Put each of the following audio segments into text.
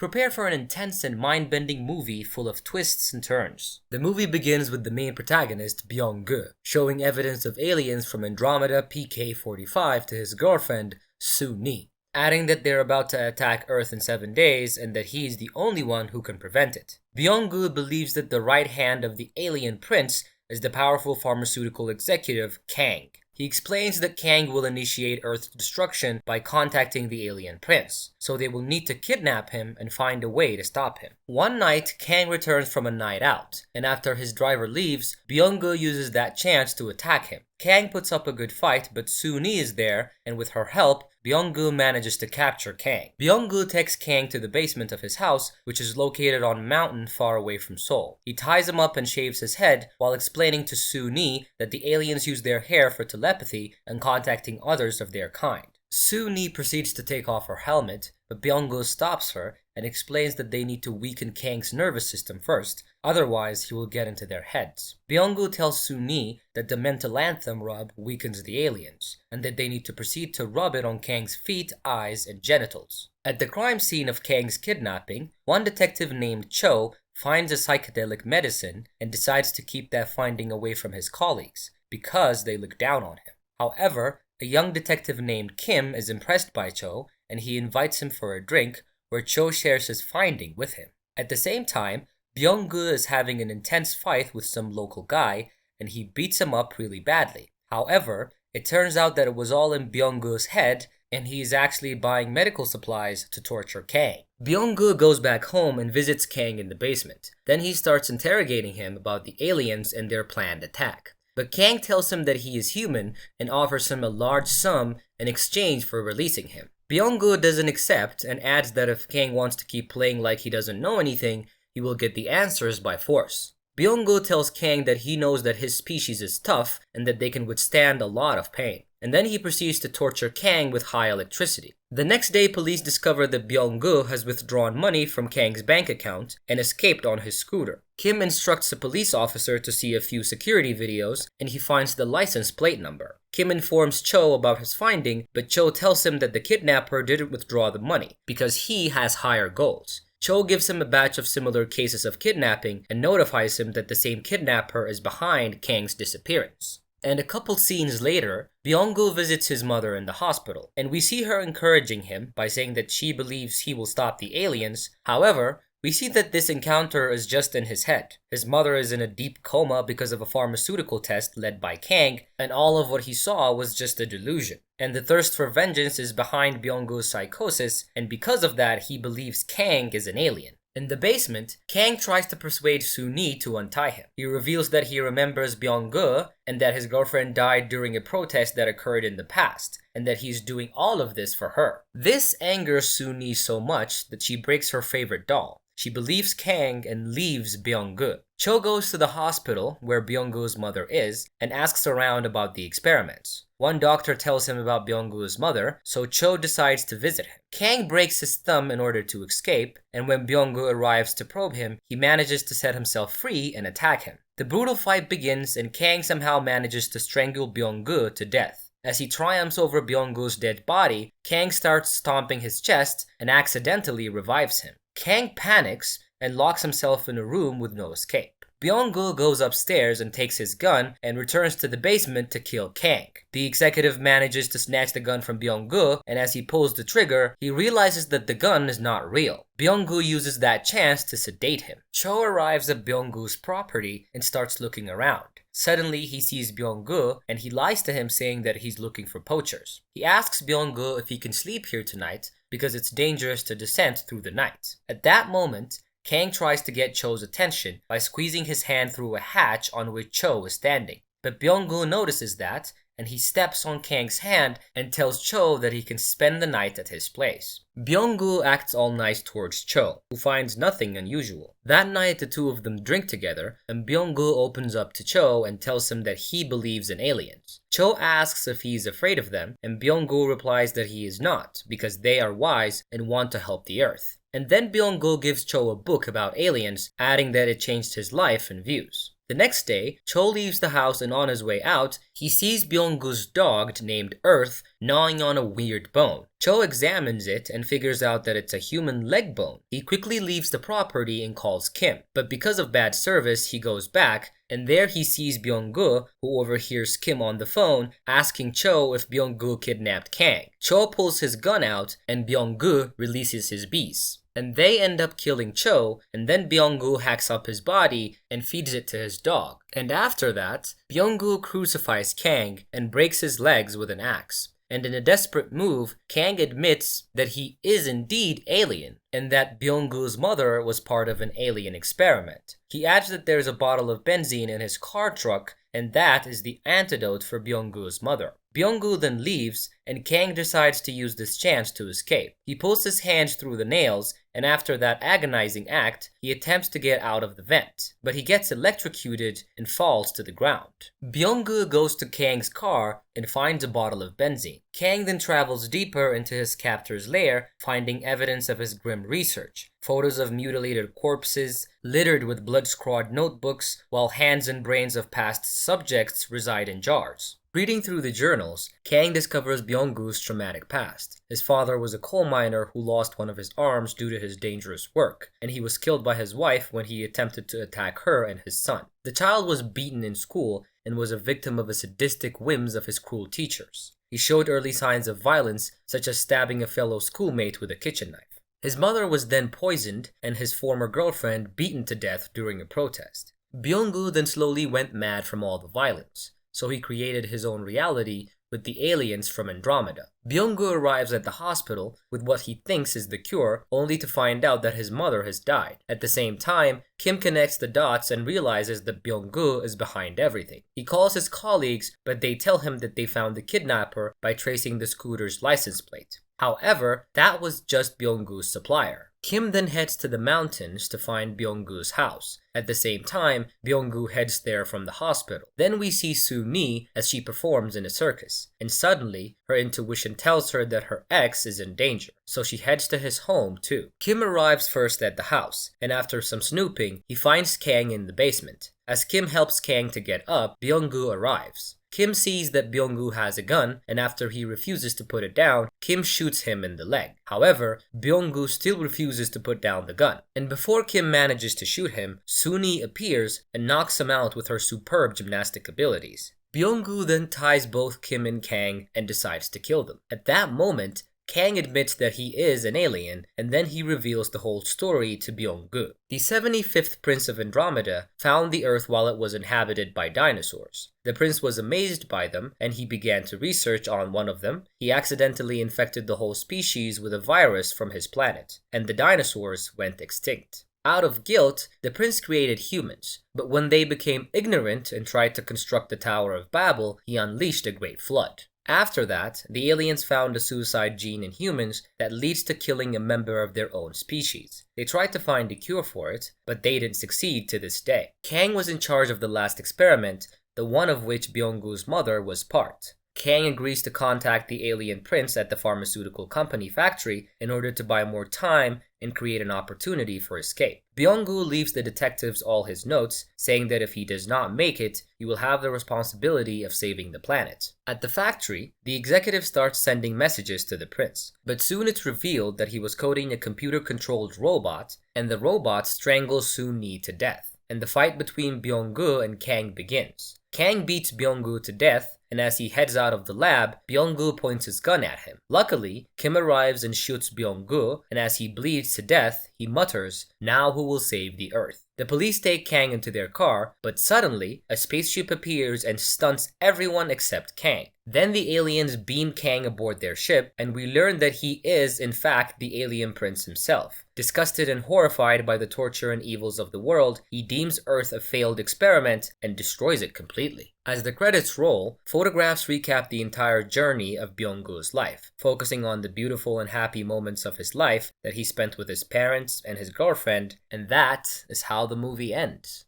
Prepare for an intense and mind-bending movie full of twists and turns. The movie begins with the main protagonist, Byeong-gu, showing evidence of aliens from Andromeda PK-45 to his girlfriend, Soo-ni, adding that they're about to attack Earth in 7 days and that he's the only one who can prevent it. Byeong-gu believes that the right hand of the alien prince is the powerful pharmaceutical executive, Kang. He explains that Kang will initiate Earth's destruction by contacting the alien prince, so they will need to kidnap him and find a way to stop him. One night, Kang returns from a night out, and after his driver leaves, Byeong-gu uses that chance to attack him. Kang puts up a good fight, but Soo-ni is there, and with her help, Byeong-gu manages to capture Kang. Byeong-gu takes Kang to the basement of his house, which is located on a mountain far away from Seoul. He ties him up and shaves his head while explaining to Soo-ni that the aliens use their hair for telepathy and contacting others of their kind. Soo-ni proceeds to take off her helmet, but Byeong-gu stops her and explains that they need to weaken Kang's nervous system first, otherwise he will get into their heads. Byeong-gu tells Soo-ni that the mental anthem rub weakens the aliens, and that they need to proceed to rub it on Kang's feet, eyes, and genitals. At the crime scene of Kang's kidnapping, one detective named Cho finds a psychedelic medicine and decides to keep that finding away from his colleagues, because they look down on him. However, a young detective named Kim is impressed by Cho, and he invites him for a drink, where Cho shares his finding with him. At the same time, Byeong-gu is having an intense fight with some local guy, and he beats him up really badly. However, it turns out that it was all in Byeong-gu's head, and he is actually buying medical supplies to torture Kang. Byeong-gu goes back home and visits Kang in the basement. Then he starts interrogating him about the aliens and their planned attack. But Kang tells him that he is human and offers him a large sum in exchange for releasing him. Byeong-gu doesn't accept and adds that if Kang wants to keep playing like he doesn't know anything, he will get the answers by force. Byeong-gu tells Kang that he knows that his species is tough and that they can withstand a lot of pain. And then he proceeds to torture Kang with high electricity. The next day, police discover that Byeong-gu has withdrawn money from Kang's bank account and escaped on his scooter. Kim instructs a police officer to see a few security videos, and he finds the license plate number. Kim informs Cho about his finding, but Cho tells him that the kidnapper didn't withdraw the money because he has higher goals. Cho gives him a batch of similar cases of kidnapping and notifies him that the same kidnapper is behind Kang's disappearance. And a couple scenes later, Byeong-gu visits his mother in the hospital, and we see her encouraging him by saying that she believes he will stop the aliens. However, we see that this encounter is just in his head. His mother is in a deep coma because of a pharmaceutical test led by Kang, and all of what he saw was just a delusion. And the thirst for vengeance is behind Byeong-gu's psychosis, and because of that, he believes Kang is an alien. In the basement, Kang tries to persuade Soo-ni to untie him. He reveals that he remembers Byeong-gu and that his girlfriend died during a protest that occurred in the past, and that he's doing all of this for her. This angers Soo-ni so much that she breaks her favorite doll. She believes Kang and leaves Byeong-gu. Cho goes to the hospital where Byeong-gu's mother is and asks around about the experiments. One doctor tells him about Byeong-gu's mother, so Cho decides to visit him. Kang breaks his thumb in order to escape, and when Byeong-gu arrives to probe him, he manages to set himself free and attack him. The brutal fight begins, and Kang somehow manages to strangle Byeong-gu to death. As he triumphs over Byeong-gu's dead body, Kang starts stomping his chest and accidentally revives him. Kang panics and locks himself in a room with no escape. Byeong-gu goes upstairs and takes his gun and returns to the basement to kill Kang. The executive manages to snatch the gun from Byeong-gu, and as he pulls the trigger, he realizes that the gun is not real. Byeong-gu uses that chance to sedate him. Cho arrives at Byeong-gu's property and starts looking around. Suddenly, he sees Byeong-gu and he lies to him saying that he's looking for poachers. He asks Byeong-gu if he can sleep here tonight because it's dangerous to descend through the night. At that moment, Kang tries to get Cho's attention by squeezing his hand through a hatch on which Cho is standing. But Byeong-gu notices that, and he steps on Kang's hand and tells Cho that he can spend the night at his place. Byeong-gu acts all nice towards Cho, who finds nothing unusual. That night, the two of them drink together, and Byeong-gu opens up to Cho and tells him that he believes in aliens. Cho asks if he is afraid of them, and Byeong-gu replies that he is not, because they are wise and want to help the Earth. And then Byeong-gu gives Cho a book about aliens, adding that it changed his life and views. The next day, Cho leaves the house and on his way out, he sees Byeong-gu's dog named Earth gnawing on a weird bone. Cho examines it and figures out that it's a human leg bone. He quickly leaves the property and calls Kim, but because of bad service, he goes back, and there he sees Byeong-gu, who overhears Kim on the phone asking Cho if Byeong-gu kidnapped Kang. Cho pulls his gun out and Byeong-gu releases his beast. And they end up killing Cho, and then Byeong-gu hacks up his body and feeds it to his dog. And after that, Byeong-gu crucifies Kang and breaks his legs with an axe. And in a desperate move, Kang admits that he is indeed alien, and that Byeong-gu's mother was part of an alien experiment. He adds that there's a bottle of benzene in his car truck, and that is the antidote for Byeong-gu's mother. Byeong-gu then leaves, and Kang decides to use this chance to escape. He pulls his hands through the nails, and after that agonizing act, he attempts to get out of the vent, but he gets electrocuted and falls to the ground. Byeong-gu goes to Kang's car and finds a bottle of benzene. Kang then travels deeper into his captor's lair, finding evidence of his grim research. Photos of mutilated corpses, littered with blood-scrawled notebooks, while hands and brains of past subjects reside in jars. Reading through the journals, Kang discovers Byeong-gu's traumatic past. His father was a coal miner who lost one of his arms due to his dangerous work, and he was killed by his wife when he attempted to attack her and his son. The child was beaten in school and was a victim of the sadistic whims of his cruel teachers. He showed early signs of violence, such as stabbing a fellow schoolmate with a kitchen knife. His mother was then poisoned and his former girlfriend beaten to death during a protest. Byeong-gu then slowly went mad from all the violence, so he created his own reality with the aliens from Andromeda. Byeong-gu arrives at the hospital with what he thinks is the cure, only to find out that his mother has died. At the same time, Kim connects the dots and realizes that Byeong-gu is behind everything. He calls his colleagues, but they tell him that they found the kidnapper by tracing the scooter's license plate. However, that was just Byeong-gu's supplier. Kim then heads to the mountains to find Byeong-gu's house. At the same time, Byeong-gu heads there from the hospital. Then we see Soo-mi as she performs in a circus, and suddenly, her intuition tells her that her ex is in danger, so she heads to his home too. Kim arrives first at the house, and after some snooping, he finds Kang in the basement. As Kim helps Kang to get up, Byeong-gu arrives. Kim sees that Byeong-gu has a gun, and after he refuses to put it down, Kim shoots him in the leg. However, Byeong-gu still refuses to put down the gun, and before Kim manages to shoot him, Soo-mi appears and knocks him out with her superb gymnastic abilities. Byeong-gu then ties both Kim and Kang and decides to kill them. At that moment, Kang admits that he is an alien, and then he reveals the whole story to Byeong-gu. The 75th Prince of Andromeda found the Earth while it was inhabited by dinosaurs. The prince was amazed by them, and he began to research on one of them. He accidentally infected the whole species with a virus from his planet, and the dinosaurs went extinct. Out of guilt, the prince created humans, but when they became ignorant and tried to construct the Tower of Babel, he unleashed a great flood. After that, the aliens found a suicide gene in humans that leads to killing a member of their own species. They tried to find a cure for it, but they didn't succeed to this day. Kang was in charge of the last experiment, the one of which Byeong-gu's mother was part. Kang agrees to contact the alien prince at the pharmaceutical company factory in order to buy more time and create an opportunity for escape. Byeong-gu leaves the detectives all his notes, saying that if he does not make it, he will have the responsibility of saving the planet. At the factory, the executive starts sending messages to the prince, but soon it's revealed that he was coding a computer-controlled robot, and the robot strangles Soo-mi to death, and the fight between Byeong-gu and Kang begins. Kang beats Byeong-gu to death, and as he heads out of the lab, Byeong-gu points his gun at him. Luckily, Kim arrives and shoots Byeong-gu, and as he bleeds to death, he mutters, "Now who will save the Earth?" The police take Kang into their car, but suddenly, a spaceship appears and stunts everyone except Kang. Then the aliens beam Kang aboard their ship, and we learn that he is, in fact, the alien prince himself. Disgusted and horrified by the torture and evils of the world, he deems Earth a failed experiment and destroys it completely. As the credits roll, photographs recap the entire journey of Byeong-gu's life, focusing on the beautiful and happy moments of his life that he spent with his parents and his girlfriend, and that is how the movie ends.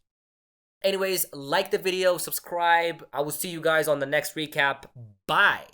Anyways, like the video, subscribe. I will see you guys on the next recap. Bye!